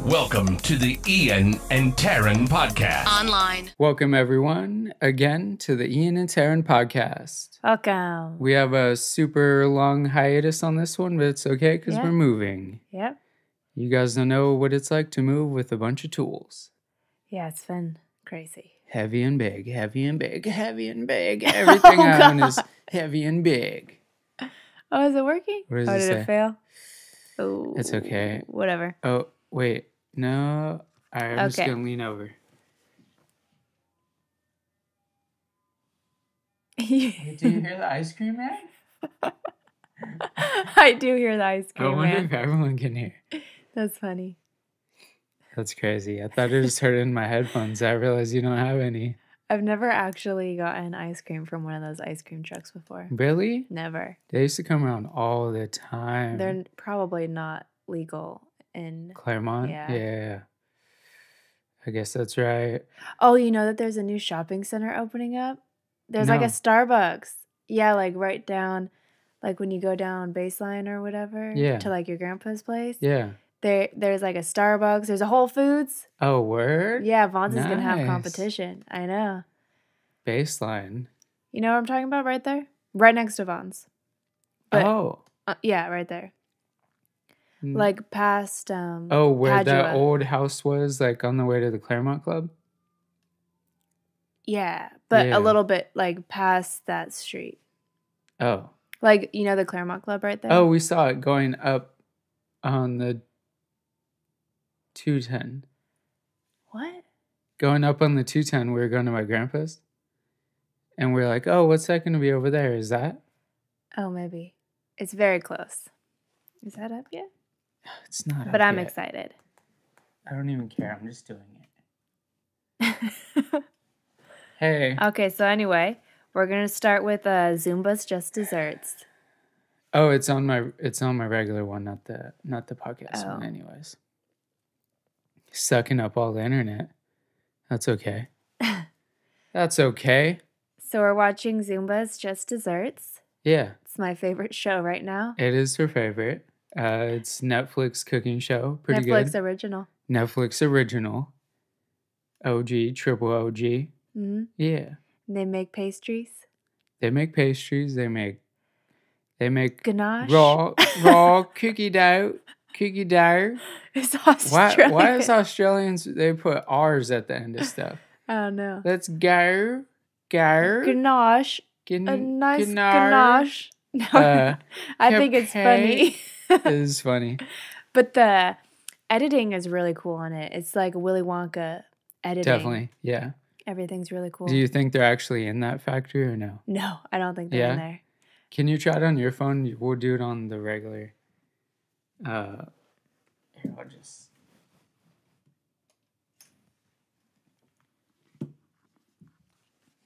Welcome to the Ian and Taryn podcast. Online. Welcome, everyone, again to the Ian and Taryn podcast. Welcome. We have a super long hiatus on this one, but it's okay because we're moving. Yep. You guys don't know what it's like to move with a bunch of tools. Yeah, it's been crazy. Heavy and big, heavy and big, heavy and big. Everything I own is heavy and big. Oh, is it working? What does oh, it did say? it fail? Oh, It's okay. Whatever. Oh, wait. No. All right, I'm just going to lean over. Wait, do you hear the ice cream man? I do hear the ice cream I wonder man. if everyone can hear. That's funny. That's crazy. I thought it just heard it in my headphones. I realized you don't have any. I've never actually gotten ice cream from one of those ice cream trucks before. Really? Never. They used to come around all the time. They're probably not legal in Claremont? Yeah. I guess that's right. Oh, you know that there's a new shopping center opening up? There's like a No. Starbucks. Yeah, like right down, like when you go down Baseline or whatever. Yeah. To like your grandpa's place. Yeah. There's like a Starbucks. There's a Whole Foods. Oh, word? Yeah, Vaughn's is going to have Nice. competition. I know. Baseline. You know what I'm talking about right there? Right next to Vaughn's. But, yeah, right there. Mm. Like past Oh, where that Padua. old house was, like on the way to the Claremont Club? Yeah, but Yeah. a little bit like past that street. Oh. Like, you know the Claremont Club right there? Oh, we saw it going up on the 210. What? Going up on the 210, we were going to my grandpa's. And we are like, oh, what's that going to be over there? Is that? Oh, maybe. It's very close. Is that up yet? It's not up But I'm yet. excited. I don't even care. I'm just doing it. Hey. Okay, so anyway, we're gonna start with Zumba's Just Desserts. Oh, it's on my regular one, not the podcast one, Oh. anyways. Sucking up all the internet. That's okay. That's okay. So we're watching Zumba's Just Desserts. Yeah, It's my favorite show right now. it is her favorite. It's Netflix cooking show. Pretty Netflix good. original. Netflix original. OG, triple OG. hmm Yeah. And they make pastries. They make pastries. They make Ganache. raw cookie dough. Cookie dough. It's Why Australian. is Australians, they put R's at the end of stuff? I don't know. Let's go. Ganache. Gan- A nice ganache. ganache. No, I think it's funny. It is funny. But the editing is really cool on it. It's like Willy Wonka editing. Definitely. Yeah. Everything's really cool. Do you think they're actually in that factory or no? No, I don't think they're in Yeah? there. Can you try it on your phone? We'll do it on the regular. Here, I'll just.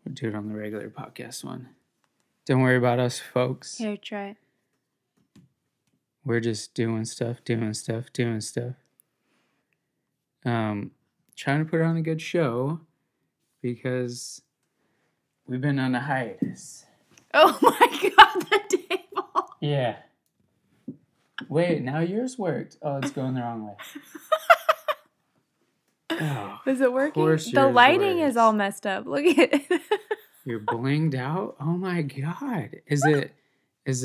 We'll do it on the regular podcast one. Don't worry about us, folks. Here, try it. We're just doing stuff. Trying to put on a good show because we've been on a hiatus. Oh my god, the table. Yeah. Wait, now yours worked. Oh, it's going the wrong way. Oh, Is it working? course The yours lighting works. is all messed up. Look at it. you're blinged out? Oh my god. Is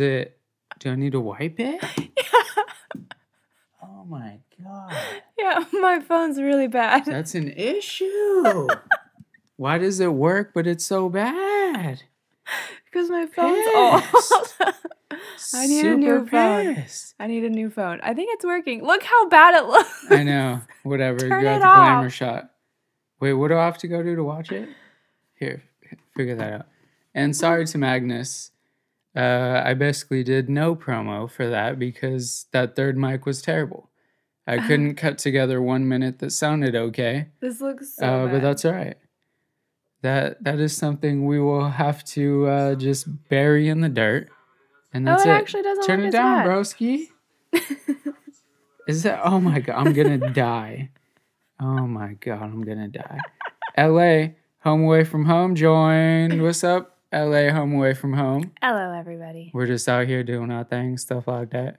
it, do I need to wipe it? Oh my god. Yeah, my phone's really bad. That's an issue. Why does it work, but it's so bad? Because my phone's old. I need a new Super phone. pissed. I need a new phone. I think it's working. Look how bad it looks. I know. Whatever. Turn You got it the glamour off. shot. Wait, what do I have to go do to watch it? Here, figure that out. And sorry to Magnus. I basically did no promo for that because that third mic was terrible. I couldn't cut together 1 minute that sounded okay. This looks so bad. But that's all right. That is something we will have to just bury in the dirt. And that's it it. actually doesn't Turn look it as down, bad. broski. Is that? Oh my god, I'm gonna die. Oh my god, I'm gonna die. LA, home away from home, join. What's up? LA, home away from home. Hello, everybody. We're just out here doing our thing, stuff like that.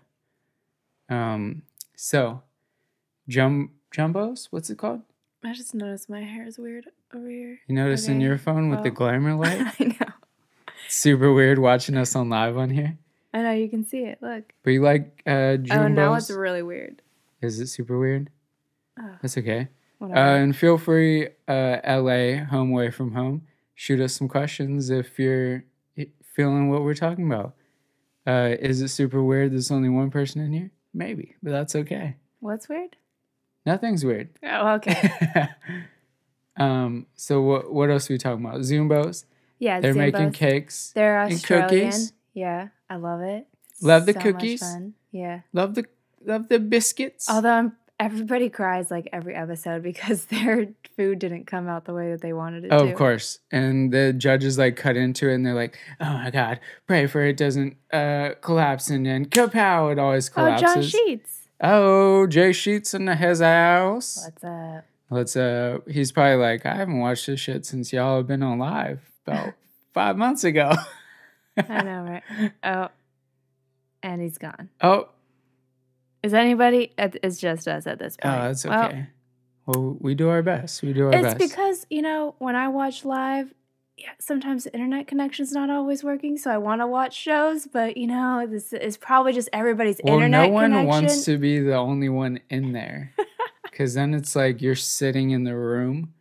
So, jump jumbos? What's it called? I just noticed my hair is weird over here. You notice in your phone with the glamour light? I know. Super weird watching us on live on here. I know, you can see it. Look. But you like jumbos? Oh, now it's really weird. Is it super weird? Oh, That's okay. whatever. And feel free, LA, home away from home, shoot us some questions if you're feeling what we're talking about. Is it super weird there's only one person in here? Maybe, but that's okay. What's weird? Nothing's weird. Oh, okay. So what else are we talking about? Zumbos. Yeah, they're Zumbos. making cakes. They're and Australian. cookies. Yeah, I love it. Love the so cookies. Much fun. Yeah. Love the biscuits. Although everybody cries like every episode because their food didn't come out the way that they wanted it to. Oh, of course. And the judges like cut into it and they're like, oh my God, pray for it doesn't collapse. And then kapow, it always collapses. Oh, John Sheets. Oh, Jay Sheets in his house. What's up? He's probably like, I haven't watched this shit since y'all have been on live about 5 months ago. I know, right? Oh, and he's gone. Oh. Is anybody? It's just us at this point. Oh, that's okay. Well, we do our best. It's because, when I watch live, sometimes the internet connection's not always working, so I want to watch shows, but, this is probably just everybody's internet connection. No one wants to be the only one in there, because then it's like you're sitting in the room.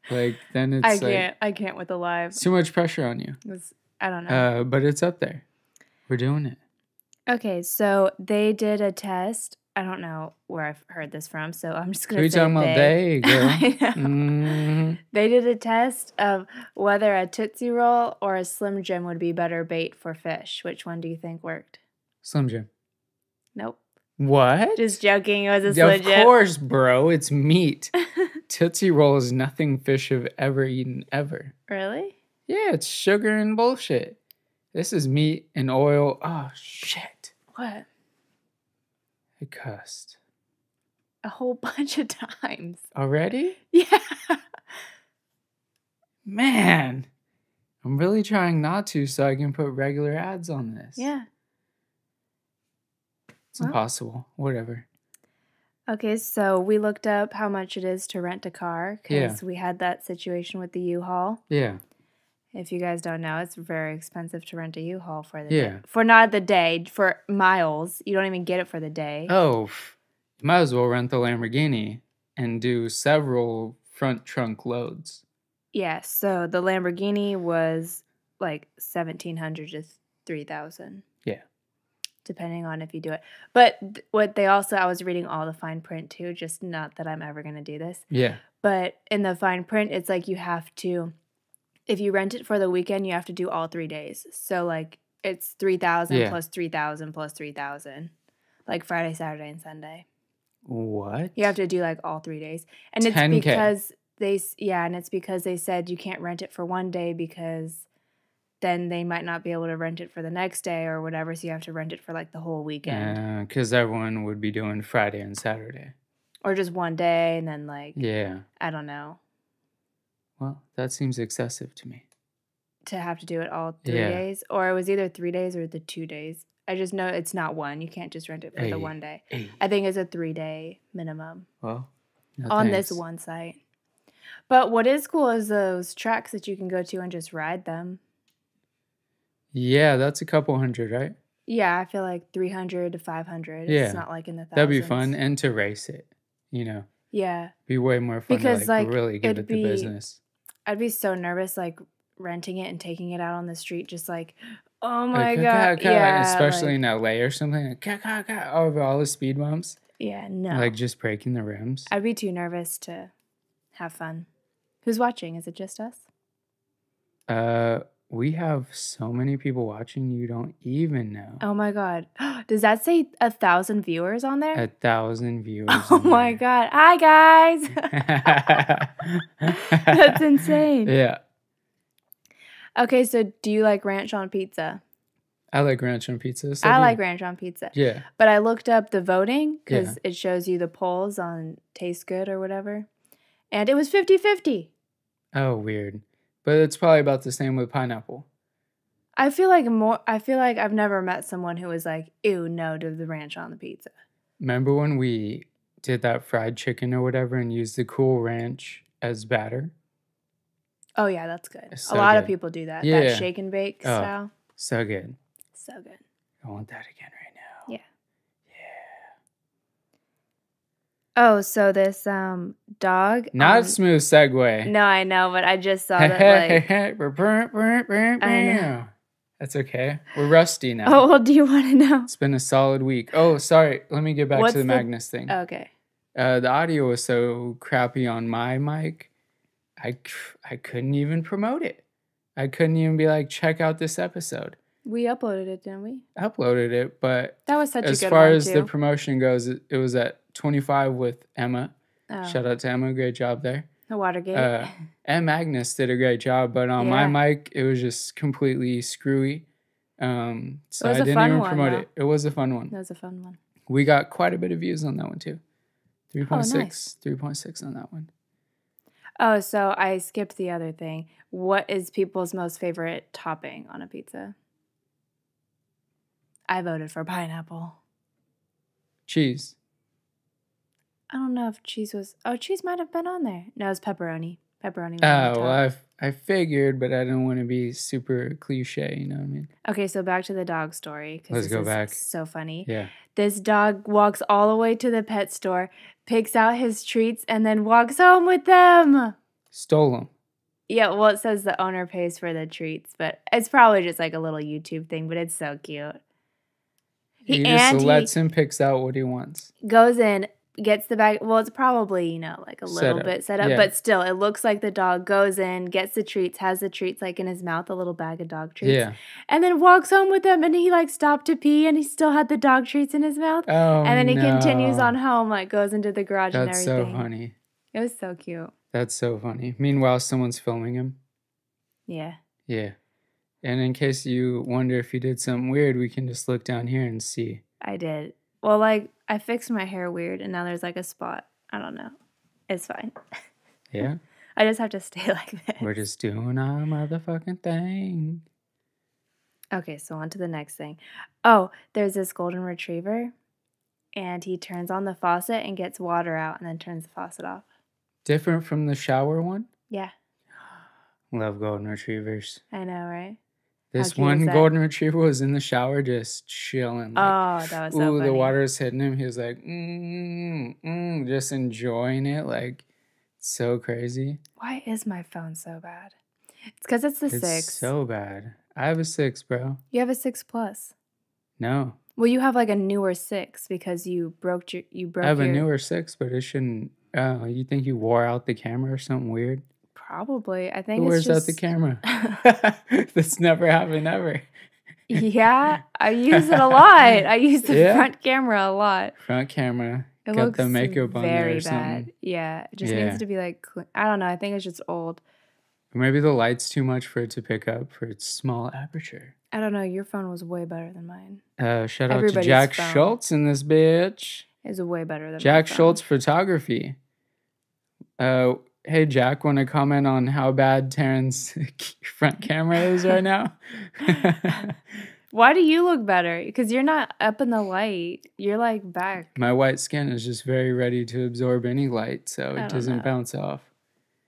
Like, then it's I can't with the live. It's too much pressure on you. I don't know. But it's up there. We're doing it. Okay, so they did a test. I don't know where I've heard this from, so I'm just going to say talking about they, girl? I know. Mm-hmm. They did a test of whether a Tootsie Roll or a Slim Jim would be better bait for fish. Which one do you think worked? Slim Jim. Nope. What? Just joking. It was a Slim Jim. Of course, bro. It's meat. Tootsie Roll is nothing fish have ever eaten, ever. Really? Yeah, it's sugar and bullshit. This is meat and oil. Oh, shit. What? I cussed. A whole bunch of times. Already? Yeah. Man. I'm really trying not to so I can put regular ads on this. Yeah. It's impossible. Whatever. Okay, so we looked up how much it is to rent a car because we had that situation with the U-Haul. Yeah. If you guys don't know, it's very expensive to rent a U-Haul for the day. For not the day, for miles. You don't even get it for the day. Oh, you might as well rent the Lamborghini and do several front trunk loads. Yeah, so the Lamborghini was like $1,700 to $3,000. Yeah. Depending on if you do it. But what they also, I was reading all the fine print too, just not that I'm ever going to do this. Yeah. But in the fine print, it's like you have to, if you rent it for the weekend, you have to do all 3 days. So like it's 3,000 plus 3,000 plus 3,000. Like Friday, Saturday, and Sunday. What? You have to do like all 3 days. And it's 10K. because it's because they said you can't rent it for one day because then they might not be able to rent it for the next day or whatever. So you have to rent it for like the whole weekend. Because everyone would be doing Friday and Saturday. Or just one day and then like, I don't know. Well, that seems excessive to me. To have to do it all 3 days? Or it was either 3 days or the 2 days. I just know it's not one. You can't just rent it for the one day. I think it's a 3-day minimum. Well, on this one site. But what is cool is those tracks that you can go to and just ride them. Yeah, that's a couple hundred, right? Yeah, I feel like 300 to 500. Yeah. It's not like in the thousands. That'd be fun. And to race it, Yeah. Be way more fun because, to really give it the business. I'd be so nervous, like, renting it and taking it out on the street, just like, oh my God. Yeah, especially in LA or something. Like, over all the speed bumps. Yeah, no. Like, just breaking the rims. I'd be too nervous to have fun. Who's watching? Is it just us? We have so many people watching you don't even know. Oh my God. Does that say 1,000 viewers on there? 1,000 viewers. Oh my God. Hi, guys. That's insane. Yeah. Okay, so do you like ranch on pizza? I like ranch on pizza. I like ranch on pizza. Yeah. But I looked up the voting because it shows you the polls on Taste Good or whatever. And it was 50-50. Oh, weird. But it's probably about the same with pineapple. I feel like I've never met someone who was like, ew, no to the ranch on the pizza. Remember when we did that fried chicken or whatever and used the Cool Ranch as batter. Oh, yeah, that's good. It's A so lot of good. people do that. Yeah. That shake and bake style. So good. So good. I want that again right now. Yeah. Oh, so this dog. Not a smooth segue. No, I know, but I just saw that. Like, I know. That's okay. We're rusty now. Oh, well, do you want to know? It's been a solid week. Oh, sorry. Let me get back to the Magnus thing. Okay. The audio was so crappy on my mic, I couldn't even promote it. I couldn't even be like, check out this episode. We uploaded it, didn't we? Uploaded it, but that was such a good one, as far as too. the promotion goes, it was at 25 with Emma. Oh. Shout out to Emma. Great job there. The Watergate. And Magnus did a great job, but on my mic, it was just completely screwy. So I didn't even promote it. It was a fun one. It was a fun one. We got quite a bit of views on that one, too. 3.6. Nice. 3.6 on that one. Oh, so I skipped the other thing. What is people's most favorite topping on a pizza? I voted for pineapple. Cheese. I don't know if cheese was... Oh, cheese might have been on there. No, it was pepperoni. Pepperoni was on the top. Well, I figured, but I didn't want to be super cliche, you know what I mean? Okay, so back to the dog story. Let's go back. So funny. Yeah. This dog walks all the way to the pet store, picks out his treats, and then walks home with them. Stole them. Yeah, well, it says the owner pays for the treats, but it's probably just like a little YouTube thing, but it's so cute. He just lets him picks out what he wants. Goes in, gets the bag. Well, it's probably, like a little bit set up, but still, it looks like the dog goes in, gets the treats, has the treats like in his mouth, a little bag of dog treats. Yeah. And then walks home with them, and he like stopped to pee, and he still had the dog treats in his mouth. Oh, and then he continues on home, like goes into the garage and everything. That's so funny. It was so cute. That's so funny. Meanwhile, someone's filming him. Yeah. Yeah. And in case you wonder if you did something weird, we can just look down here and see. I did. Well, like, I fixed my hair weird, and now there's, like, a spot. I don't know. It's fine. Yeah? I just have to stay like this. We're just doing our motherfucking thing. Okay, so on to the next thing. Oh, there's this golden retriever, and he turns on the faucet and gets water out and then turns the faucet off. Different from the shower one? Yeah. Love golden retrievers. I know, right? This one golden retriever was in the shower just chilling. Like, that was so funny. The water was hitting him. He was like, just enjoying it. Like, so crazy. Why is my phone so bad? It's because it's the 6. It's so bad. I have a 6, bro. You have a 6 Plus. No. Well, you have like a newer 6 because you broke I have a newer 6, but it shouldn't. You think you wore out the camera or something weird? Probably. I think Where's out the camera? That's never happened ever. Yeah, I use it a lot. I use the front camera a lot. Front camera. It got looks the makeup on there or very bad. something. Yeah, it just needs to be like, I don't know. I think it's just old. Maybe the light's too much for it to pick up for its small aperture. I don't know. Your phone was way better than mine. Shout out to Jack Schultz in this bitch. It's way better than Jack Schultz Photography. Hey, Jack, want to comment on how bad Taryn's front camera is right now? Why do you look better? Because you're not up in the light. You're like back. My white skin is just very ready to absorb any light, so it doesn't bounce off.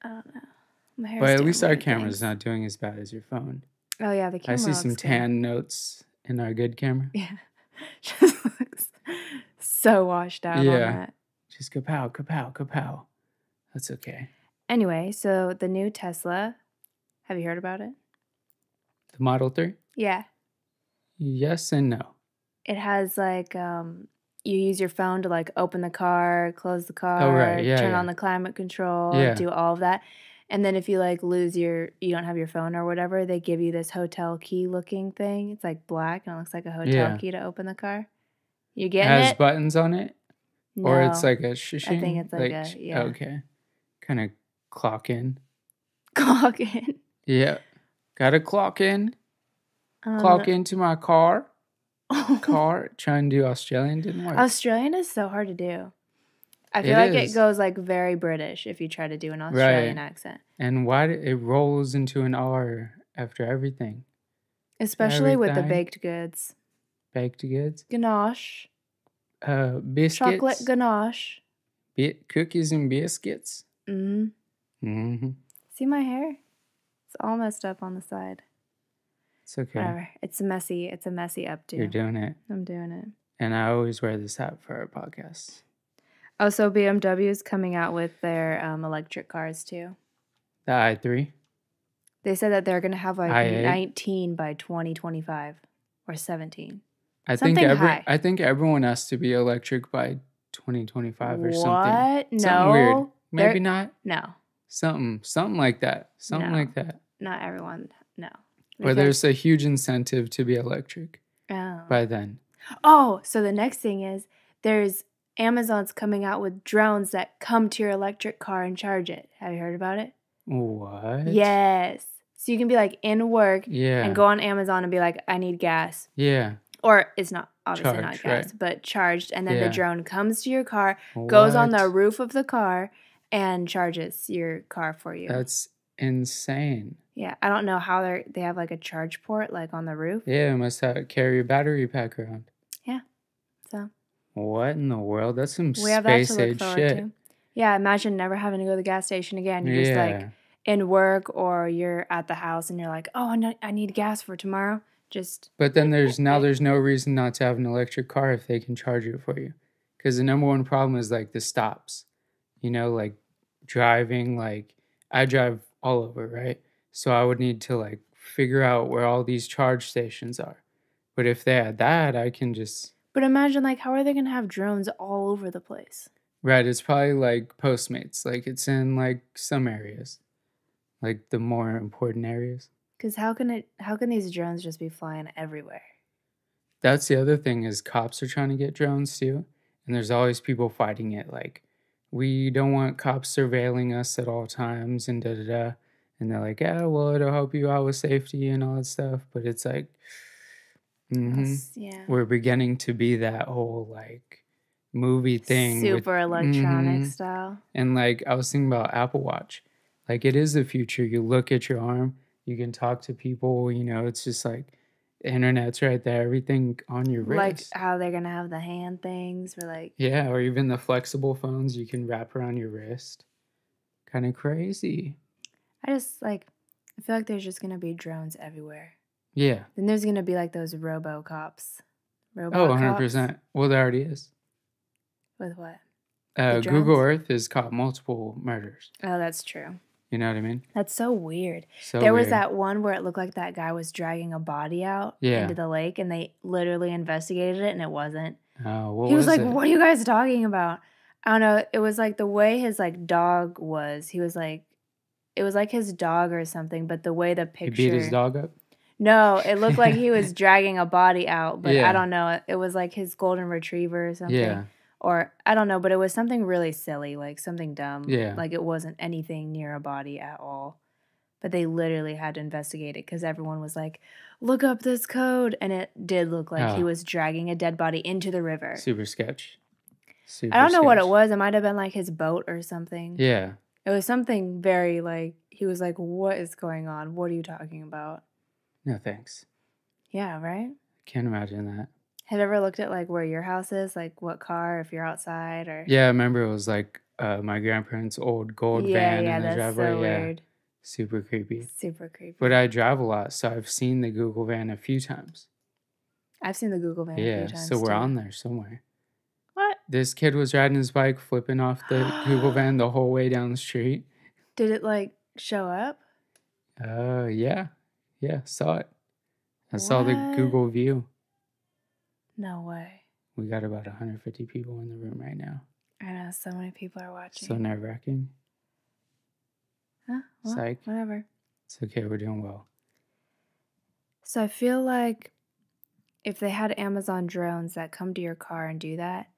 I don't know. My hair's but at least our camera's not doing as bad as your phone. Oh, yeah, the camera I see some looks tan notes in our good camera. Yeah. Just looks so washed out on that. Just kapow, kapow, kapow. That's okay. Anyway, so the new Tesla, have you heard about it? The Model 3? Yeah. Yes and no. It has like, you use your phone to like open the car, close the car, turn on the climate control, do all of that. And then if you like you don't have your phone or whatever, they give you this hotel key looking thing. It's like black and it looks like a hotel key to open the car. You getting it? It has buttons on it? No. Or it's like a shishing? I think it's like a, Okay. Kind of clock in. Clock in? Yeah. Gotta clock in. Clock into my car. Trying to do Australian didn't work. Australian is so hard to do. I feel like it goes like very British if you try to do an Australian accent. And why it rolls into an R after everything. Especially with the baked goods. Baked goods? Ganache. Biscuits. Chocolate ganache. Cookies and biscuits. Mm-hmm. Mm-hmm. See my hair? It's all messed up on the side. It's okay. Whatever. It's a messy updo. You're doing it. I'm doing it. And I always wear this hat for our podcast. Oh, so BMW is coming out with their electric cars too. The i3? They said that they're going to have like i8? 19 by 2025 or 17. I Something high. I think everyone has to be electric by 2025 or something. What? No. Something weird. Maybe not. No. Something like that. Something No. like that. Not everyone. No. Or there's a huge incentive to be electric by then. Oh, so the next thing is there's Amazon's coming out with drones that come to your electric car and charge it. Have you heard about it? What? Yes. So you can be like in work and go on Amazon and be like, I need gas. Yeah. Or it's not obviously not gas, but charged. And then the drone comes to your car, goes on the roof of the car, and charges your car for you. That's insane. Yeah, I don't know how they have like a charge port like on the roof. Yeah, it must carry a battery pack around. Yeah. So. What in the world? That's some we have that space to look age forward shit. To. Yeah, imagine never having to go to the gas station again. You're just like in work or you're at the house and you're like, oh, I need gas for tomorrow. But then there's no reason not to have an electric car if they can charge it for you. Because the number one problem is like the stops. You know, like driving, like I drive all over, right? So I would need to like figure out where all these charge stations are. But if they had that, I can just... But imagine like how are they going to have drones all over the place? Right, it's probably like Postmates. Like it's in like some areas. Like the more important areas. Because how can these drones just be flying everywhere? That's the other thing is cops are trying to get drones too. And there's always people fighting it. Like, we don't want cops surveilling us at all times and da-da-da. And they're like, yeah, well, it'll help you out with safety and all that stuff. But it's like, we're beginning to be that whole like movie thing. Super electronic style. And like, I was thinking about Apple Watch. Like, it is the future. You look at your arm. You can talk to people, you know, it's just like the internet's right there, everything on your wrist. Like how they're going to have the hand things or like... Yeah, or even the flexible phones you can wrap around your wrist. Kind of crazy. I feel like there's just going to be drones everywhere. Yeah. Then there's going to be like those robo-cops. Oh, 100%. Well, there already is. With what? Google Earth has caught multiple murders. Oh, that's true. You know what I mean? That's so weird. There was that one where it looked like that guy was dragging a body out into the lake, and they literally investigated it, and it wasn't. Oh, what he was like, it? "What are you guys talking about?" I don't know. It was like the way his like dog was. He was like, it was like his dog or something. But the way the picture, he beat his dog up. No, it looked like he was dragging a body out, but I don't know. It was like his golden retriever or something. Yeah. Or I don't know, but it was something really silly, like something dumb. Yeah. Like it wasn't anything near a body at all. But they literally had to investigate it because everyone was like, look up this code. And it did look like he was dragging a dead body into the river. Super sketch. I don't know what it was. It might have been like his boat or something. Yeah. It was something very like, he was like, what is going on? What are you talking about? No, thanks. Yeah, right? Can't imagine that. Have you ever looked at like where your house is? Like what car, if you're outside or... Yeah, I remember it was like my grandparents' old gold van in the driveway. So weird. Super creepy. Super creepy. But I drive a lot, so I've seen the Google van a few times. I've seen the Google van a few times. Yeah, so we're on there somewhere. What? This kid was riding his bike, flipping off the Google van the whole way down the street. Did it like show up? Yeah. Yeah, saw it. I saw the Google view. No way. We got about 150 people in the room right now. I know, so many people are watching. So nerve-wracking. Huh? Well, Psych. Whatever. It's okay, we're doing well. So I feel like if they had Amazon drones that come to your car and do that,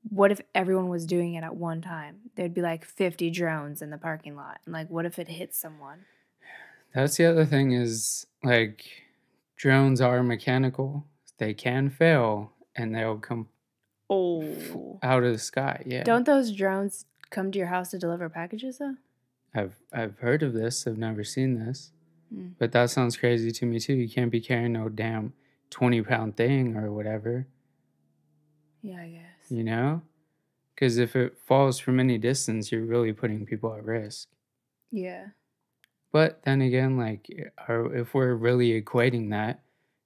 what if everyone was doing it at one time? There'd be like 50 drones in the parking lot. And like, what if it hits someone? That's the other thing is, like, drones are mechanical. They can fail, and they'll come out of the sky. Yeah. Don't those drones come to your house to deliver packages, though? I've heard of this. I've never seen this. But that sounds crazy to me, too. You can't be carrying no damn 20-pound thing or whatever. Yeah, I guess. You know? Because if it falls from any distance, you're really putting people at risk. Yeah. But then again, like, if we're really equating that,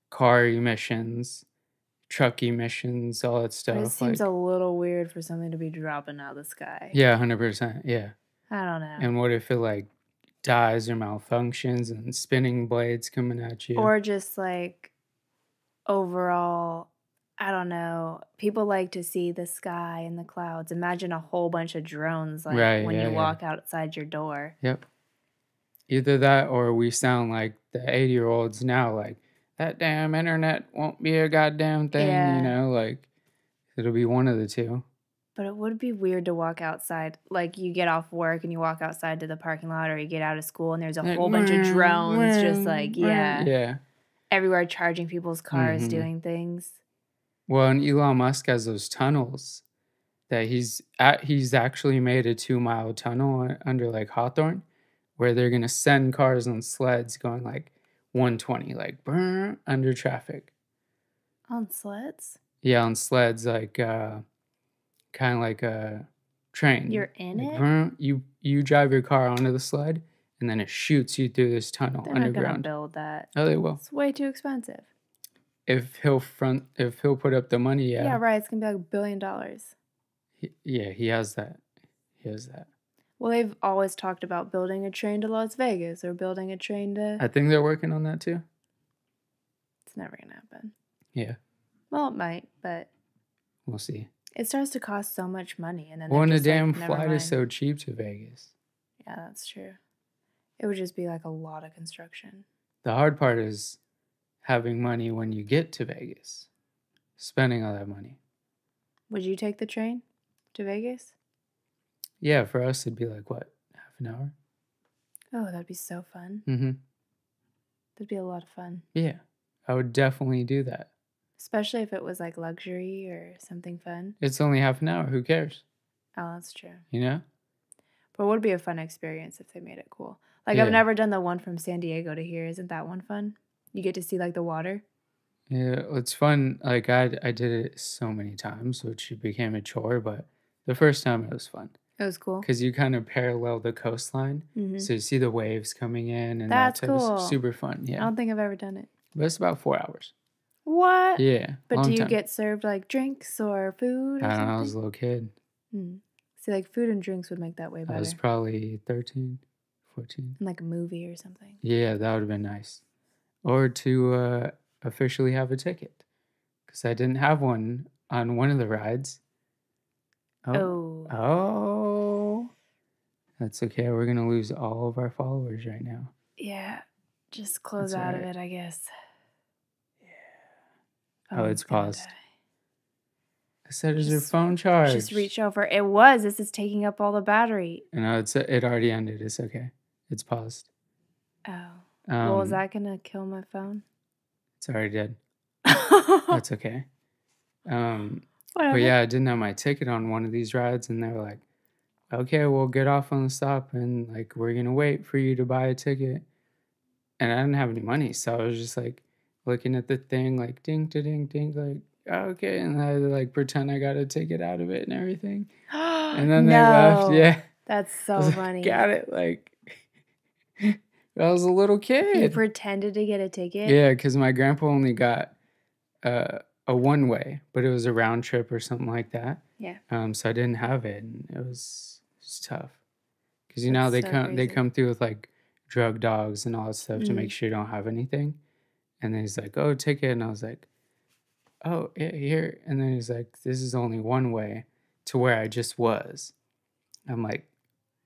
car emissions, truck emissions, all that But stuff. it seems like, a little weird for something to be dropping out of the sky. yeah, 100%. Yeah. I don't know. And what if it like dies or malfunctions and spinning blades coming at you? Or just like overall, I don't know. People like to see the sky and the clouds. Imagine a whole bunch of drones like Right, when yeah, you yeah. walk outside your door. Yep. Either that or we sound like the 80-year-olds now, like, that damn internet won't be a goddamn thing, Yeah. you know? Like, it'll be one of the two. But it would be weird to walk outside. Like you get off work and you walk outside to the parking lot, or you get out of school and there's a Like, whole bunch of drones just like, Yeah. everywhere charging people's cars, Mhm. doing things. Well, and Elon Musk has those tunnels that he's actually made a 2-mile tunnel under like Hawthorne, where they're gonna send cars on sleds going like 120, like under traffic. On sleds? Yeah, on sleds, like kind of like a train. You're in like, it? You drive your car onto the sled, and then it shoots you through this tunnel They're not gonna underground. build that. Oh, they will. It's way too expensive. If he'll put up the money, yeah. Yeah, right. It's gonna be like $1 billion. He has that. He has that. Well, they've always talked about building a train to Las Vegas or building a train to. I think they're working on that too. It's never gonna happen. Yeah, Well, it might, but we'll see. it starts to cost so much money, and then Well, and they're the just like, damn "Never flight is mind." so cheap to Vegas. Yeah, that's true. It would just be like a lot of construction. The hard part is having money when you get to Vegas, spending all that money. Would you take the train to Vegas? Yeah, for us it'd be like what, half an hour? Oh, that'd be so fun. Mm-hmm. That'd be a lot of fun. Yeah, I would definitely do that. Especially if it was like luxury or something fun. It's only half an hour. Who cares? Oh, that's true. You know? But it would be a fun experience if they made it cool. Like, Yeah. I've never done the one from San Diego to here. Isn't that one fun? You get to see, like, the water. Yeah, it's fun. Like I did it so many times, which became a chore. But the first time it was fun It was cool. because you kind of parallel the coastline, Mm-hmm. so you see the waves coming in, and That's that type cool. of super fun. I Yeah, don't think I've ever done it. but it's about 4 hours. What? Yeah, But long do you time. get served, like, drinks or food or I don't know. I was a something? little kid. See, like, food and drinks would make that way I better. was probably 13, 14. In, like, a movie or something. Yeah, that would have been nice. Or to officially have a ticket, because I didn't have one on one of the rides. Oh. That's okay. We're going to lose all of our followers right now. Yeah. Just close That's out of alright. it, I guess. Oh, Phone's it's gonna paused. die. I said, is your Just- phone charged? Just reach over. It was. This is taking up all the battery. No, it already ended. It's okay. It's paused. Oh. Well, is Um, that going to kill my phone? It's already dead. Whatever. That's okay. But yeah, I didn't have my ticket on one of these rides, and they were like, okay, we'll get off on the stop, and like, we're going to wait for you to buy a ticket. And I didn't have any money, so I was just like looking at the thing, like ding, ding, ding, like, okay. And I had to like pretend I got a ticket out of it and everything. And then they left. No. Yeah. That's I so was like, funny. got it. Like, I was a little You kid. pretended to get a ticket? Yeah, because my grandpa only got a one way, but it was a round trip or something like that. Yeah. So I didn't have it, and it was tough. Because you know That's they so come crazy. through with like drug dogs and all that stuff to make Mhm. sure you don't have anything. And then he's like, "Oh, ticket," and I was like, "Oh, yeah, here." And then he's like, "This is only one way to where I just was." I'm like,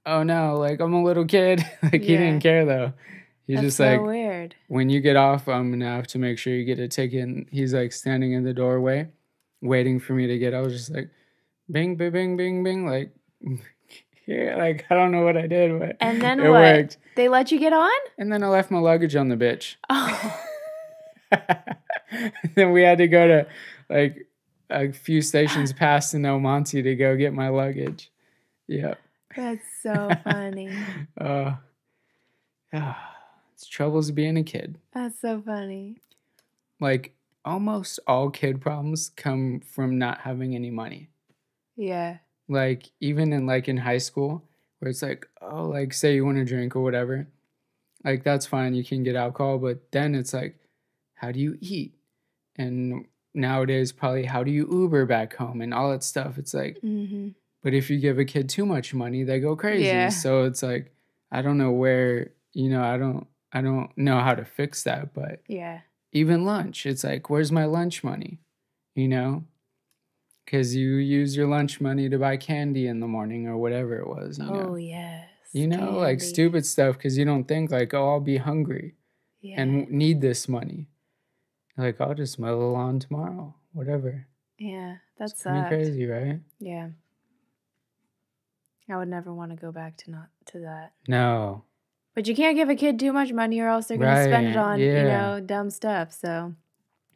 "Oh no!" Like I'm a little kid. Like he Yeah. didn't care though. He's That's just so like, weird. when you get off, I'm gonna have to make sure you get a ticket. And he's like standing in the doorway, waiting for me to get. I was just like, bing, bing, bing, bing, bing, like, yeah, like I don't know what I did, but And then it what? worked. They let you get on? And then I left my luggage on the bitch. Oh. Then we had to go to like a few stations past in El Monte to go get my luggage. Yep. That's so funny. It's troubles being a kid. That's so funny. Like almost all kid problems come from not having any money. Yeah. Like, even in high school, where it's like, oh, like, say you want to drink or whatever. Like, that's fine. You can get alcohol. But then it's like, how do you eat? And nowadays, probably, how do you Uber back home and all that stuff? It's like, but if you give a kid too much money, they go crazy. Yeah. So it's like, I don't know where, I don't know how to fix that. But Yeah. even lunch, it's like, where's my lunch money? Because you use your lunch money to buy candy in the morning or whatever it was, Oh, yes. like Candy. stupid stuff, because you don't think like, oh, I'll be hungry and need this money. Like, I'll just mow the lawn tomorrow, whatever. Yeah, that It's kind of sucks. crazy, right? Yeah. I would never want to go back to that. No. But you can't give a kid too much money or else they're going to spend it on, dumb stuff. So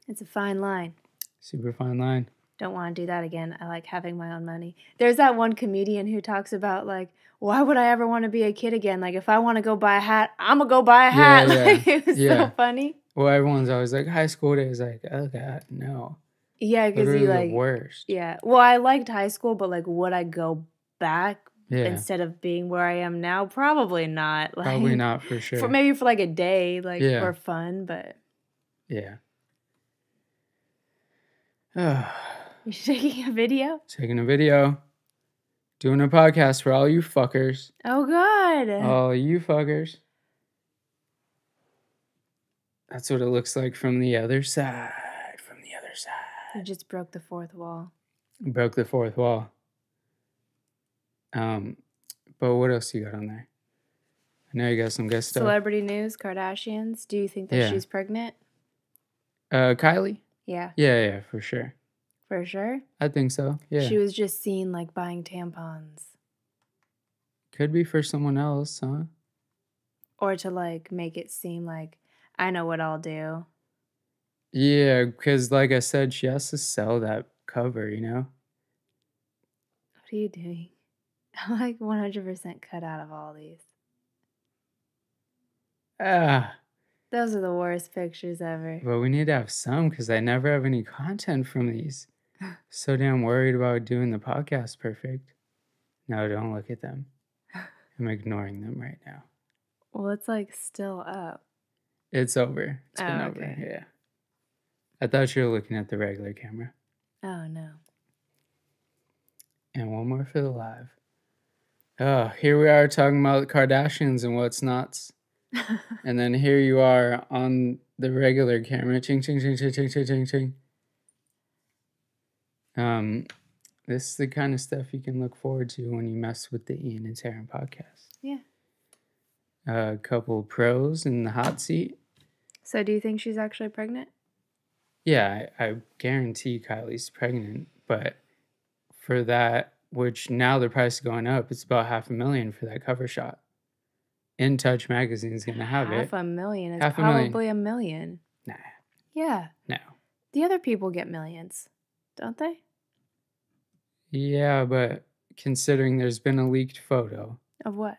it's a fine line. Super fine line. Don't want to do that again. I like having my own money. There's that one comedian who talks about, like, why would I ever want to be a kid again? Like, if I want to go buy a hat, I'm going to go buy a hat. Yeah. Like, it was so funny. Well, everyone's always like, high school days, like, oh, God, no. Yeah, because Literally like, the worst. Yeah. Well, I liked high school, but, like, would I go back instead of being where I am now? Probably not. Like, probably not, for sure. Maybe for, like, a day, like, for fun, but. Yeah. You taking a video? Taking a video. Doing a podcast for all you fuckers. Oh, God. All you fuckers. That's what it looks like from the other side. You just broke the fourth wall. Broke the fourth wall. But what else you got on there? I know you got some guest stuff. Celebrity news, Kardashians. Do you think that she's pregnant? Kylie? Yeah. Yeah, for sure. For sure? I think so, yeah. She was just seen, like, buying tampons. Could be for someone else, huh? Or to, like, make it seem like, I know what I'll do. Yeah, because like I said, she has to sell that cover, What are you doing? I'm, like, 100% cut out of all these. Those are the worst pictures ever. But we need to have some, because I never have any content from these. So damn worried about doing the podcast perfect. No, don't look at them. I'm ignoring them right now. Well, it's, like, still up. It's over. It's been over, okay. yeah. I thought you were looking at the regular camera. Oh, no. And one more for the live. Oh, here we are talking about the Kardashians and what's nuts. And then here you are on the regular camera. Ching, ching, ching, ching, ching, ching, ching, ching. This is the kind of stuff you can look forward to when you mess with the Ian and Taryn podcast. Yeah. A couple pros in the hot seat. So do you think she's actually pregnant? Yeah, I guarantee Kylie's pregnant. But for that, which now the price is going up, it's about $500,000 for that cover shot. In Touch magazine's going to have it. $500,000 is probably $1 million. Nah. Yeah. No. The other people get millions, don't they? Yeah, but considering there's been a leaked photo. Of what?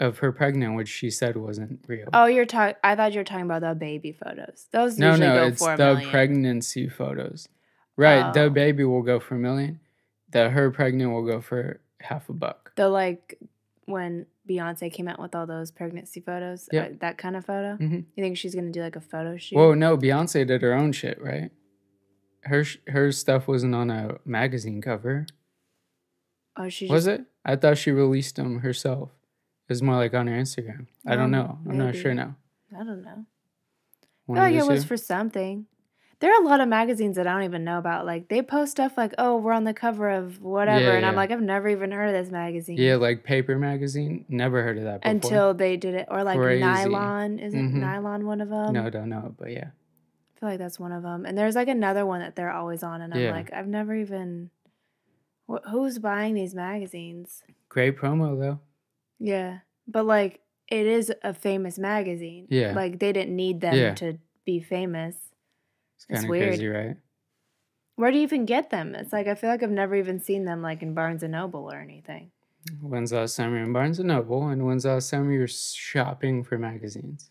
Of her pregnant, which she said wasn't real. Oh, I thought you were talking about the baby photos. Those usually go it's for $1 the million. pregnancy photos. Right, the baby will go for $1 million. Her pregnant will go for $500,000. The, like, when Beyonce came out with all those pregnancy photos, that kind of photo. Mm-hmm. You think she's gonna do like a photo shoot? Well, no, Beyonce did her own shit, right? Her stuff wasn't on a magazine cover. Oh, was it? I thought she released them herself. It was more like on her Instagram. I don't know. I'm not sure now. I don't know. I feel like it was for something. There are a lot of magazines that I don't even know about. Like, they post stuff like, oh, we're on the cover of whatever. And I'm like, I've never even heard of this magazine. Yeah, like Paper Magazine. Never heard of that before. Until they did it. Or like Crazy. Nylon. Isn't Nylon one of them? No, don't know, but yeah. I feel like that's one of them. And there's like another one that they're always on. And I'm like, I've never even... Who's buying these magazines? Great promo, though. Yeah. But like, it is a famous magazine. Yeah. Like, they didn't need them to be famous. It's kind of crazy, right? Where do you even get them? It's like, I feel like I've never even seen them like in Barnes & Noble or anything. When's the last time you're in Barnes & Noble? And when's the last time you're shopping for magazines?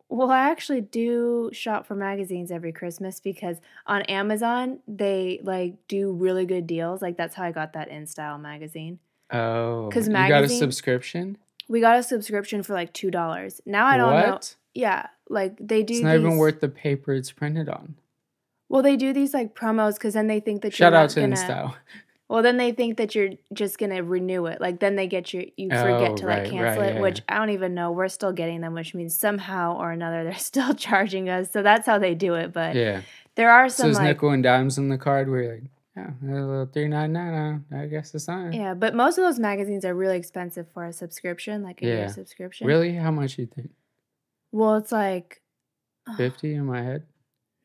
Well, Well, I actually do shop for magazines every Christmas because on Amazon they like do really good deals. Like that's how I got that In Style magazine. Oh, 'Cause you got a magazine- subscription? We got a subscription for like $2. Now I don't know. What? Yeah, like they do It's not these. even worth the paper it's printed on. Well, they do these like promos because then they think that Shout you're out not to gonna. InStyle. Well, then they think that you're just gonna renew it. Like then they get you forget to like cancel it, yeah, which yeah. I don't even know. We're still getting them, which means somehow or another they're still charging us. So that's how they do it. But Yeah. there are So some it's like nickel and dimes on the card where you're like, yeah, a little $3.99. I guess it's fine. yeah, but most of those magazines are really expensive for a subscription, like a year Yeah. subscription. Really? How much you think? Well, it's like 50 in my head?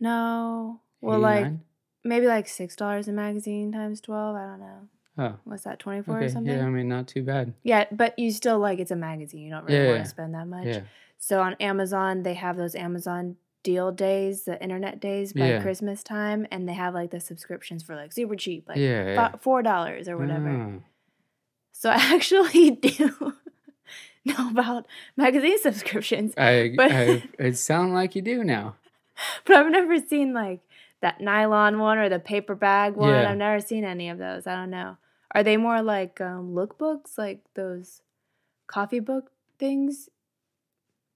no. Well, like 89? maybe like $6 a magazine times 12. I don't know. Oh, What's that, 24 or okay. something? Yeah, I mean, not too bad. Yeah, but you still like it's a magazine. You don't really want Yeah. to spend that much. Yeah. So on Amazon, they have those Amazon deal days, the internet days by Yeah. Christmas time, and they have like the subscriptions for like super cheap, like Yeah. $4 or whatever. Oh. So I actually do know about magazine subscriptions, but It sounds like you do now. but I've never seen like that nylon one or the paper bag one. Yeah. I've never seen any of those. I don't know. Are they more like lookbooks, like those coffee book things?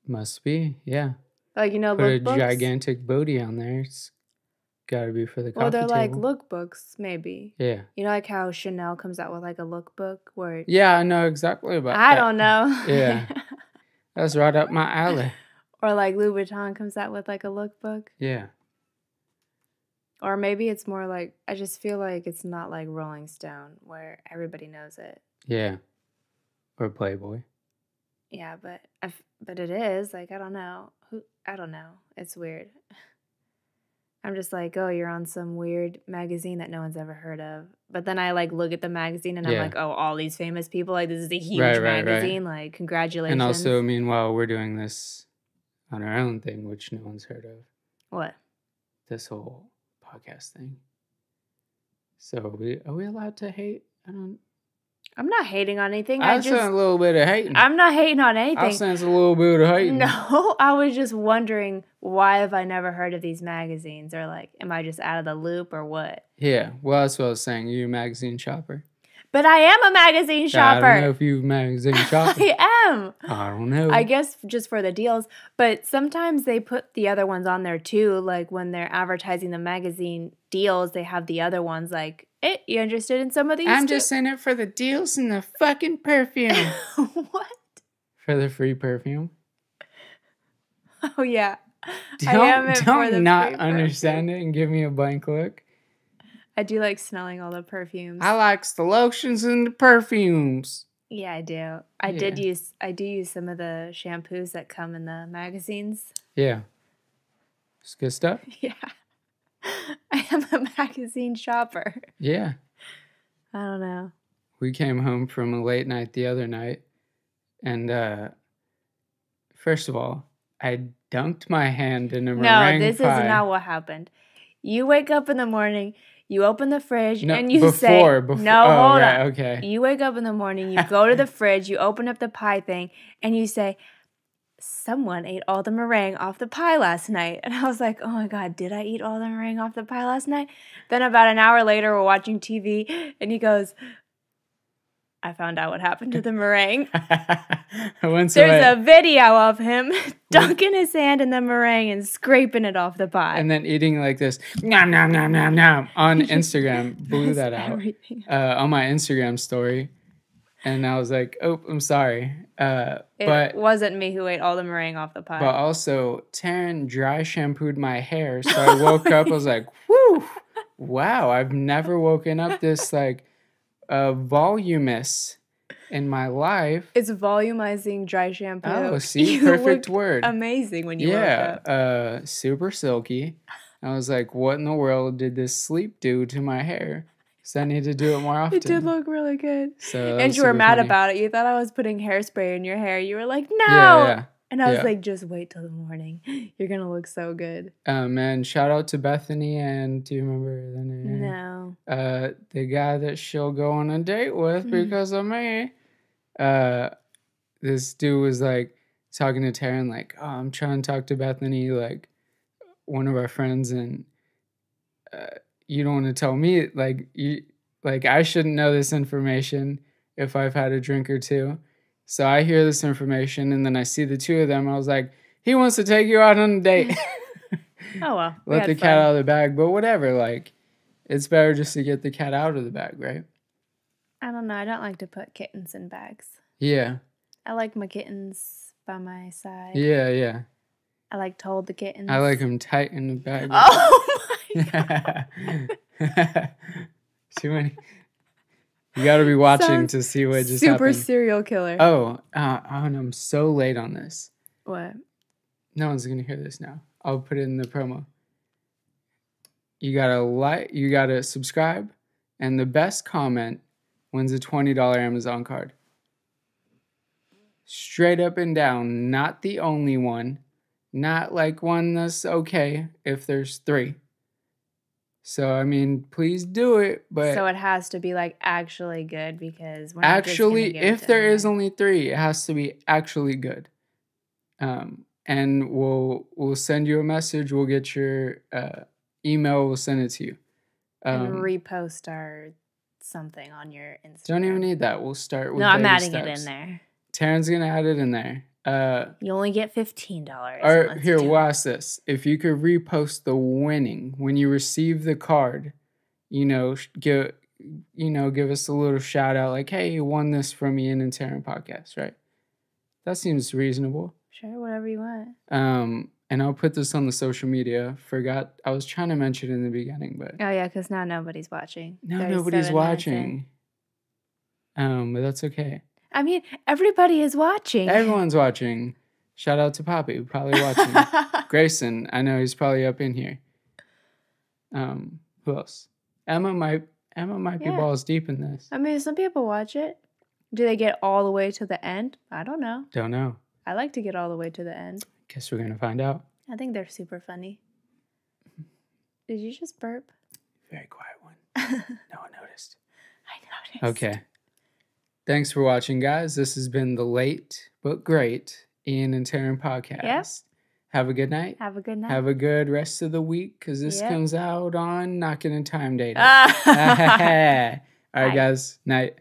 Must be, yeah. Like, you know, Put a lookbooks? gigantic booty on there. It's got to be for the coffee Well, they're like table. lookbooks, maybe. Yeah. You know, like how Chanel comes out with like a lookbook where Yeah, I know exactly about I that. don't know. Yeah. That's right up my alley. Or like Louis Vuitton comes out with like a lookbook. Yeah. Or maybe it's more like, I just feel like it's not like Rolling Stone where everybody knows it. Yeah. Or Playboy. Yeah, but it is like I don't know. I don't know. It's weird. I'm just like, oh, you're on some weird magazine that no one's ever heard of. But then I like look at the magazine and I'm Yeah. like, oh, all these famous people, like this is a huge Right, right. magazine. Like, congratulations. And also, meanwhile, we're doing this on our own thing, which no one's heard of. What? This whole podcast thing. So are we allowed to hate? I'm not hating on anything. I sense a little bit of hating. I'm not hating on I anything. sense a little bit of hating. No, I was just wondering why have I never heard of these magazines, or like, am I just out of the loop or what? Yeah, well, that's what I was saying. You're a magazine shopper. But I am a magazine shopper. I don't know if you're a magazine shopper. I am. I don't know. I guess just for the deals, but sometimes they put the other ones on there too. Like when they're advertising the magazine deals, they have the other ones like, hey, you interested in some of these? I'm just in it for the deals and the fucking perfume. What? For the free perfume. Oh, yeah. I am it for the Don't not free understand it and give me a blank look. I do like smelling all the perfumes. I likes the lotions and the perfumes. Yeah, I do. I do use some of the shampoos that come in the magazines. Yeah. It's good stuff. Yeah. I am a magazine shopper. Yeah. I don't know. We came home from a late night the other night, and first of all, I dunked my hand in a meringue No, this pie. is not what happened. You wake up in the morning, you open the fridge, No, and you before, say, before. no, Oh, hold right, on. okay. You wake up in the morning, you go to the fridge, you open up the pie thing, and you say, someone ate all the meringue off the pie last night. And I was like, oh my God, did I eat all the meringue off the pie last night? Then about an hour later, we're watching TV, and he goes, I found out what happened to the meringue. There's a video of him dunking his hand in the meringue and scraping it off the pie. And then eating like this, nom, nom, nom, nom, nom, on Instagram. Blew that out. On my Instagram story. And I was like, oh, I'm sorry. It wasn't me who ate all the meringue off the pie. But also, Taryn dry shampooed my hair. So I woke up, I was like, whew, wow, I've never woken up this like voluminous in my life. It's volumizing dry shampoo. Oh, see, You perfect looked word. Amazing when you woke up. Super silky. I was like, what in the world did this sleep do to my hair? So I need to do it more often. It did look really good. So And you were mad about it. You thought I was putting hairspray in your hair. You were like, no. Yeah. And I was like, just wait till the morning. You're going to look so good. And shout out to Bethany, and do you remember the name? No. The guy that she'll go on a date with because of me. This dude was like, talking to Taryn, like, oh, I'm trying to talk to Bethany, like, one of our friends, and you don't want to tell me, like, I shouldn't know this information if I've had a drink or two. So I hear this information, and then I see the two of them. I was like, he wants to take you out on a date. Oh, well. Let the cat out of the bag. But whatever, like, it's better just to get the cat out of the bag, right? I don't know. I don't like to put kittens in bags. Yeah. I like my kittens by my side. Yeah, yeah. I like to hold the kittens. I like them tight in the bag. Oh, my God. Too many. You got to be watching to see what just happened. Super serial killer. Oh, and I'm so late on this. What? No one's going to hear this now. I'll put it in the promo. You got to like, you got to subscribe, and the best comment wins a $20 Amazon card. Straight up and down, not the only one. Not like one that's okay if there's 3. So, I mean, please do it, but... So it has to be, like, actually good because... we're actually, if there is only 3, it has to be actually good. And we'll send you a message. We'll get your email. We'll send it to you. And repost our something on your Instagram. Don't even need that. We'll start with I'm adding steps. it in there. Taryn's going to add it in there. You only get $15. Or here, we'll ask this. If you could repost the winning when you receive the card, give us a little shout out like, hey, you won this from Ian and Taryn podcast, right? That seems reasonable. Sure, whatever you want. And I'll put this on the social media. Forgot, I was trying to mention it in the beginning, but... Oh, yeah, because now nobody's watching. Now nobody's watching. But that's okay. I mean, everybody is watching. Everyone's watching. Shout out to Poppy, probably watching. Grayson, I know he's probably up in here. Who else? Emma might be balls deep in this. I mean, some people watch it. Do they get all the way to the end? I don't know. Don't know. I like to get all the way to the end. Guess we're gonna find out. I think they're super funny. Did you just burp? Very quiet one. No one noticed. I noticed. Okay. Thanks for watching, guys. This has been the Late But Great Ian and Taryn podcast. Yep. Have a good night. Have a good night. Have a good rest of the week because this comes out on Not Getting Time Data. All right, guys. Night.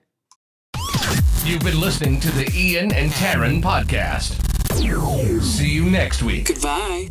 You've been listening to the Ian and Taryn podcast. See you next week. Goodbye.